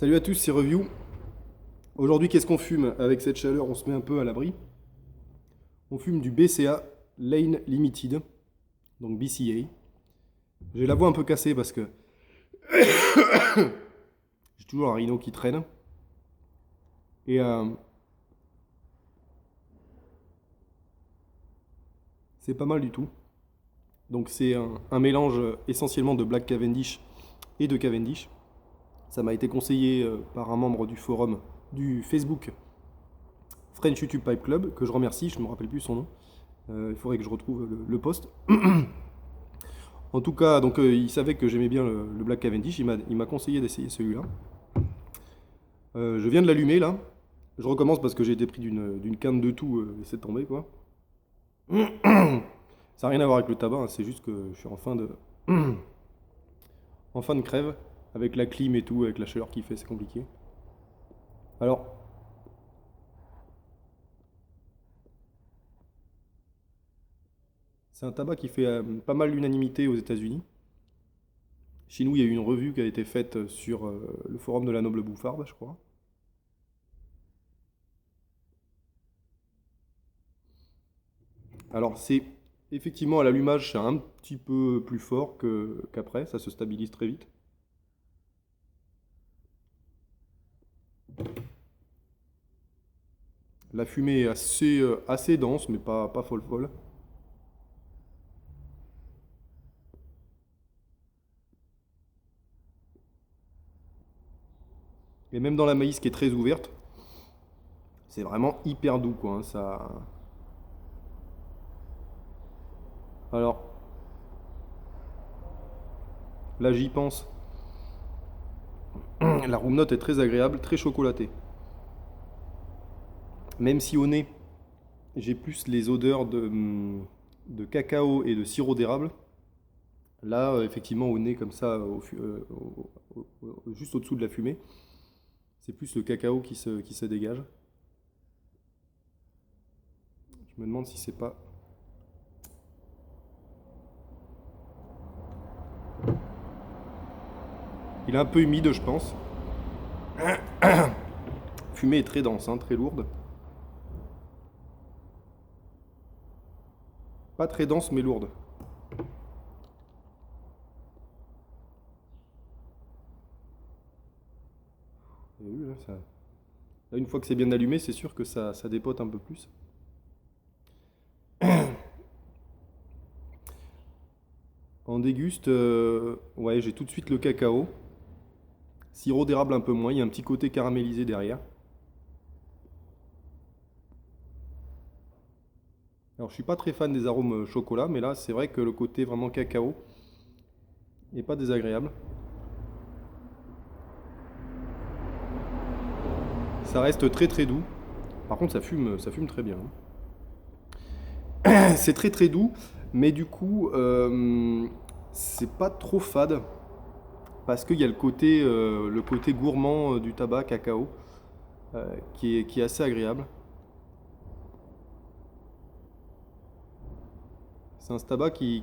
Salut à tous, c'est Review. Aujourd'hui, qu'est-ce qu'on fume? Avec cette chaleur, on se met un peu à l'abri. On fume du BCA Lane Limited, donc BCA. J'ai la voix un peu cassée parce que j'ai toujours un rhino qui traîne. Et c'est pas mal du tout. Donc c'est un mélange essentiellement de Black Cavendish et de Cavendish. Ça m'a été conseillé par un membre du forum du Facebook French YouTube Pipe Club, que je remercie, je ne me rappelle plus son nom. Il faudrait que je retrouve le post. En tout cas, donc il savait que j'aimais bien le Black Cavendish, il m'a conseillé d'essayer celui-là. Je viens de l'allumer là. Je recommence parce que j'ai été pris d'une quinte de tout, laissez tomber quoi. Ça n'a rien à voir avec le tabac, hein, c'est juste que je suis en fin de crève, avec la clim et tout, avec la chaleur qu'il fait, c'est compliqué. Alors, c'est un tabac qui fait pas mal l'unanimité aux États-Unis. Chez nous, il y a eu une revue qui a été faite sur le forum de la Noble Bouffarde, je crois. Alors, c'est effectivement à l'allumage, c'est un petit peu plus fort qu'après, ça se stabilise très vite. La fumée est assez dense, mais pas folle folle. Et même dans la maïs qui est très ouverte, c'est vraiment hyper doux quoi, hein, ça. Alors, là j'y pense. La room note est très agréable, très chocolatée. Même si au nez, j'ai plus les odeurs de cacao et de sirop d'érable. Là, effectivement, au nez, comme ça, juste au-dessous de la fumée, c'est plus le cacao qui se dégage. Je me demande si c'est pas. Il est un peu humide, je pense. Fumée est très dense, hein, très lourde. Pas très dense, mais lourde. Vous avez vu, là, là, une fois que c'est bien allumé, c'est sûr que ça dépote un peu plus. En déguste, ouais, j'ai tout de suite le cacao. Sirop d'érable un peu moins, il y a un petit côté caramélisé derrière. Alors je suis pas très fan des arômes chocolat, mais là c'est vrai que le côté vraiment cacao n'est pas désagréable. Ça reste très très doux. Par contre ça fume très bien, hein. C'est très très doux, mais du coup c'est pas trop fade parce qu'il y a le côté gourmand du tabac cacao qui est assez agréable. C'est un tabac qui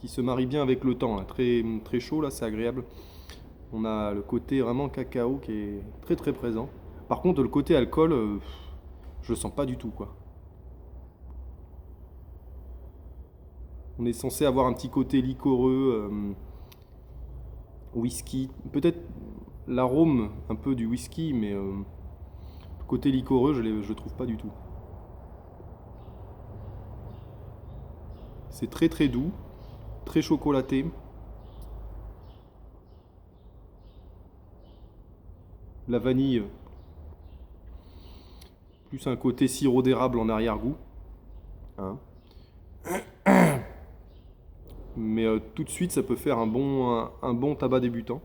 se marie bien avec le temps, là. Très, très chaud là, c'est agréable. On a le côté vraiment cacao qui est très très présent. Par contre, le côté alcool, je le sens pas du tout quoi. On est censé avoir un petit côté liquoreux, whisky. Peut-être l'arôme un peu du whisky, mais le côté liquoreux, je le trouve pas du tout. C'est très très doux, très chocolaté. La vanille, plus un côté sirop d'érable en arrière-goût, hein. Mais tout de suite, ça peut faire un bon tabac débutant.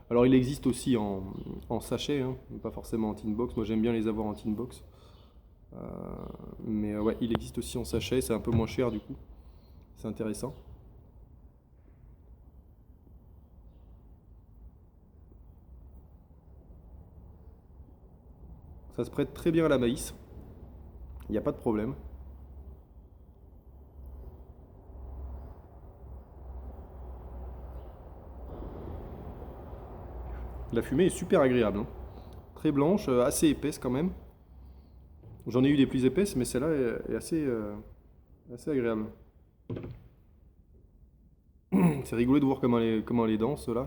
Alors, il existe aussi en sachet, hein, pas forcément en tin box. Moi, j'aime bien les avoir en tin box. Euh, mais ouais, il existe aussi en sachet. C'est un peu moins cher du coup. C'est intéressant. Ça se prête très bien à la maïs. Il n'y a pas de problème. La fumée est super agréable, hein. très blanche, assez épaisse quand même. J'en ai eu des plus épaisses, mais celle-là est assez agréable. C'est rigolo de voir comment elle est dense là.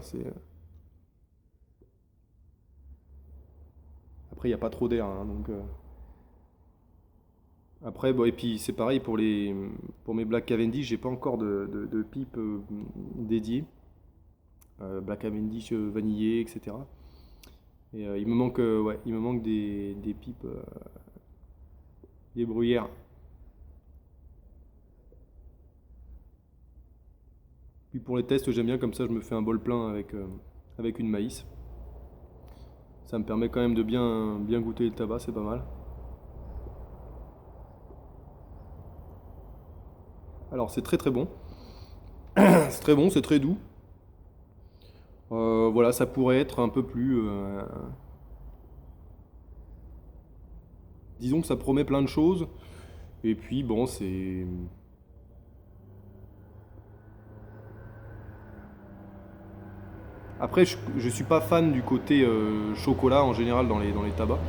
Après, il n'y a pas trop d'air, hein, donc. Après, bon, et puis c'est pareil pour mes Black Cavendish, j'ai pas encore de pipe dédiée. Black Cavendish vanillé, etc. Et il me manque des pipes, des bruyères. Puis pour les tests, j'aime bien comme ça, je me fais un bol plein avec une maïs. Ça me permet quand même de bien goûter le tabac, c'est pas mal. Alors c'est très très bon. C'est très bon, c'est très doux. Voilà, ça pourrait être un peu plus. Disons que ça promet plein de choses. Et puis bon, c'est. Après, je suis pas fan du côté chocolat en général dans les tabacs.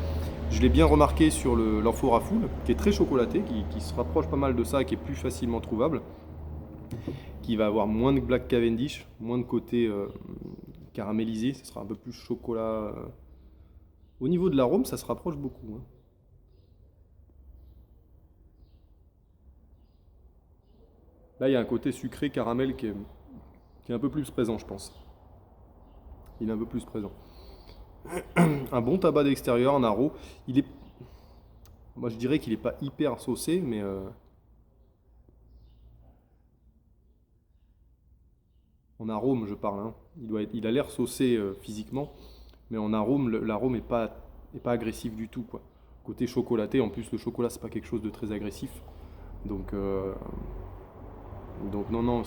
Je l'ai bien remarqué sur l'amphore à foule, qui est très chocolaté, qui se rapproche pas mal de ça, qui est plus facilement trouvable, qui va avoir moins de Black Cavendish, moins de côté caramélisé, ce sera un peu plus chocolat. Au niveau de l'arôme, ça se rapproche beaucoup, hein. Là, il y a un côté sucré caramel qui est un peu plus présent, je pense. Il est un peu plus présent. Un bon tabac d'extérieur en aro. Il est, moi, je dirais qu'il n'est pas hyper saucé, mais en arôme, je parle, hein. Il a l'air saucé physiquement, mais en arôme, l'arôme est pas agressif du tout, quoi. Côté chocolaté, en plus, le chocolat, c'est pas quelque chose de très agressif. Donc, non, non,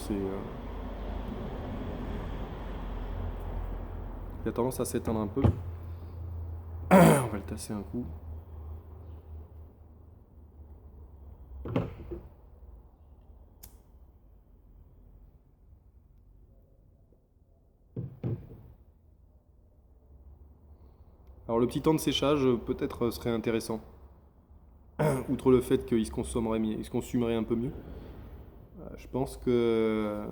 il a tendance à s'éteindre un peu. On va le tasser un coup. Alors le petit temps de séchage peut-être serait intéressant. Outre le fait qu'il il se consumerait un peu mieux. Je pense que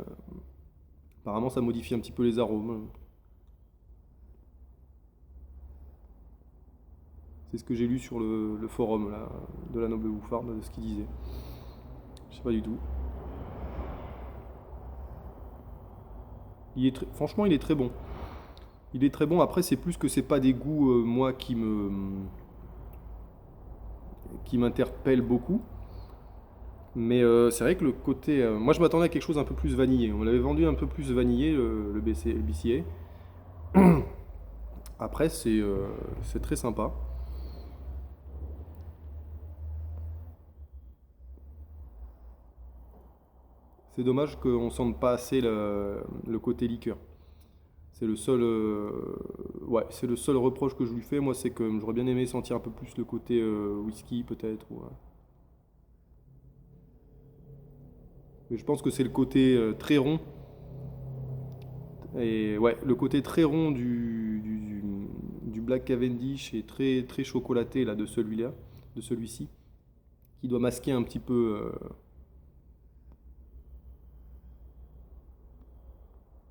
apparemment ça modifie un petit peu les arômes. C'est ce que j'ai lu sur le forum là, de la Noble Bouffarde, de ce qu'il disait. Je sais pas du tout. Franchement, il est très bon. Il est très bon. Après, c'est plus que c'est pas des goûts, moi, qui m'interpellent beaucoup. Mais c'est vrai que le côté. Moi, je m'attendais à quelque chose un peu plus vanillé. On l'avait vendu un peu plus vanillé, le BCA. Après, c'est très sympa. C'est dommage qu'on sente pas assez le côté liqueur. C'est le seul, ouais, c'est le seul reproche que je lui fais. Moi, c'est que j'aurais bien aimé sentir un peu plus le côté whisky, peut-être. Mais je pense que c'est le côté très rond. Et ouais, le côté très rond du Black Cavendish et très, très chocolaté là, de celui-ci, qui doit masquer un petit peu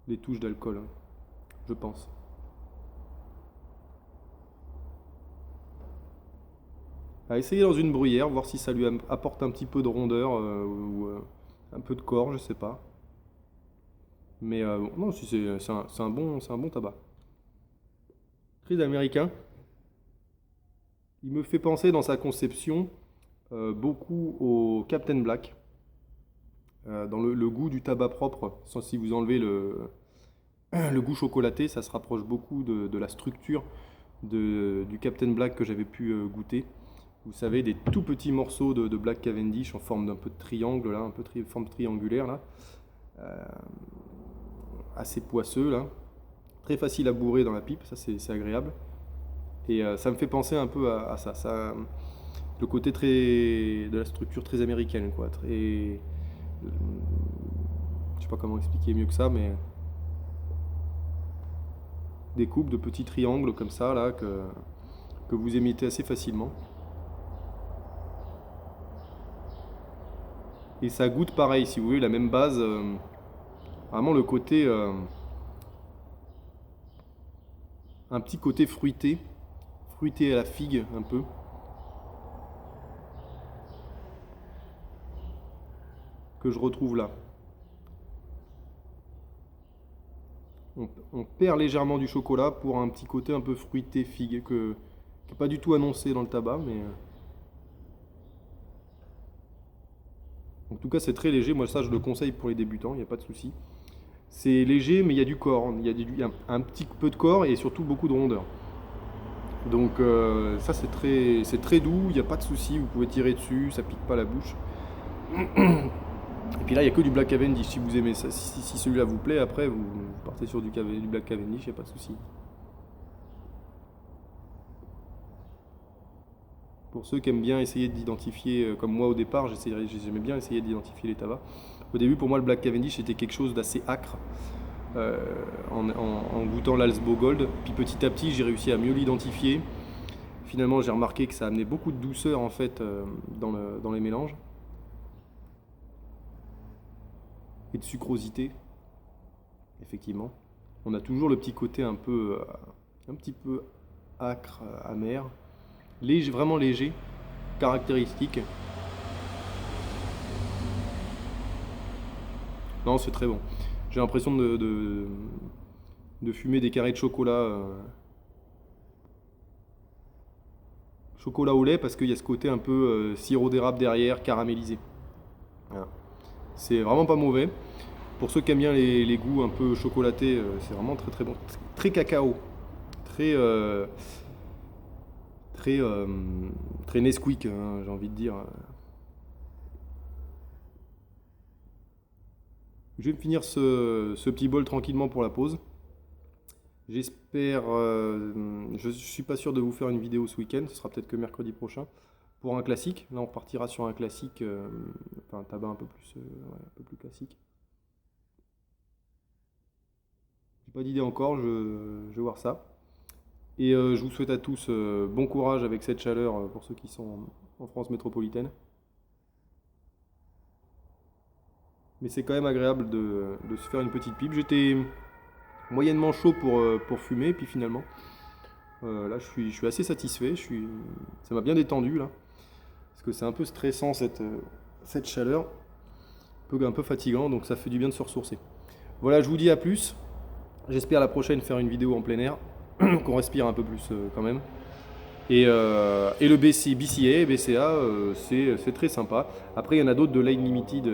les touches d'alcool, hein, je pense. À essayer dans une bruyère, voir si ça lui apporte un petit peu de rondeur ou un peu de corps, je sais pas. Mais bon, non, si c'est un bon tabac. Très américain. Il me fait penser dans sa conception beaucoup au Captain Black. Dans le goût du tabac propre, si vous enlevez le goût chocolaté, ça se rapproche beaucoup de la structure du Captain Black que j'avais pu goûter. Vous savez, des tout petits morceaux de Black Cavendish en forme d'un peu de triangle, là, un peu forme triangulaire, là. Euh, Assez poisseux, là. Très facile à bourrer dans la pipe, ça c'est agréable. Et ça me fait penser un peu à ça. Le côté de la structure très américaine, quoi. Je sais pas comment expliquer mieux que ça, mais des coupes de petits triangles comme ça, là, que vous émettez assez facilement. Et ça goûte pareil, si vous voulez, la même base. Vraiment le côté, un petit côté fruité, fruité à la figue un peu. Que je retrouve là. On perd légèrement du chocolat pour un petit côté un peu fruité figue qui n'est pas du tout annoncé dans le tabac, mais en tout cas c'est très léger. Moi ça je le conseille pour les débutants, il n'y a pas de souci. C'est léger mais il y a du corps, il y a un petit peu de corps et surtout beaucoup de rondeur. Donc ça c'est très doux, il n'y a pas de souci, vous pouvez tirer dessus, ça pique pas la bouche. Et puis là, il n'y a que du Black Cavendish. Si vous aimez ça, si celui-là vous plaît, après vous partez sur du Black Cavendish, il n'y a pas de souci. Pour ceux qui aiment bien essayer d'identifier, comme moi au départ, j'aimais bien essayer d'identifier les tabacs. Au début, pour moi, le Black Cavendish était quelque chose d'assez âcre en goûtant l'Alsbo Gold. Puis petit à petit, j'ai réussi à mieux l'identifier. Finalement, j'ai remarqué que ça amenait beaucoup de douceur en fait dans les mélanges. Et de sucrosité, effectivement. On a toujours le petit côté un petit peu âcre, amer, léger, vraiment léger, caractéristique. Non, c'est très bon. J'ai l'impression de fumer des carrés de chocolat, chocolat au lait, parce qu'il y a ce côté un peu sirop d'érable derrière, caramélisé. Voilà. C'est vraiment pas mauvais. Pour ceux qui aiment bien les goûts un peu chocolatés, c'est vraiment très très bon. Très cacao. Très, très Nesquik, hein, j'ai envie de dire. Je vais me finir ce petit bol tranquillement pour la pause. J'espère. Je suis pas sûr de vous faire une vidéo ce week-end, ce sera peut-être que mercredi prochain. Pour un classique, là on partira sur un classique, enfin un tabac un peu plus classique. J'ai pas d'idée encore, je vais voir ça. Et je vous souhaite à tous bon courage avec cette chaleur pour ceux qui sont en France métropolitaine. Mais c'est quand même agréable de se faire une petite pipe. J'étais moyennement chaud pour fumer, puis finalement, là je suis assez satisfait. Ça m'a bien détendu là. Parce que c'est un peu stressant cette chaleur, un peu fatigant, donc ça fait du bien de se ressourcer. Voilà, je vous dis à plus. J'espère la prochaine faire une vidéo en plein air, qu'on respire un peu plus quand même. Et le BCA, c'est très sympa. Après, il y en a d'autres de Line Limited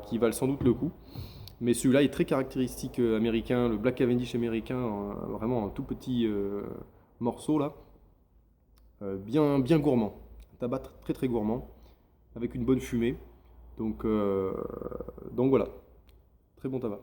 qui valent sans doute le coup. Mais celui-là est très caractéristique américain, le Black Cavendish américain, vraiment un tout petit morceau là. Bien gourmand. Un tabac très très gourmand, avec une bonne fumée. Donc voilà, très bon tabac.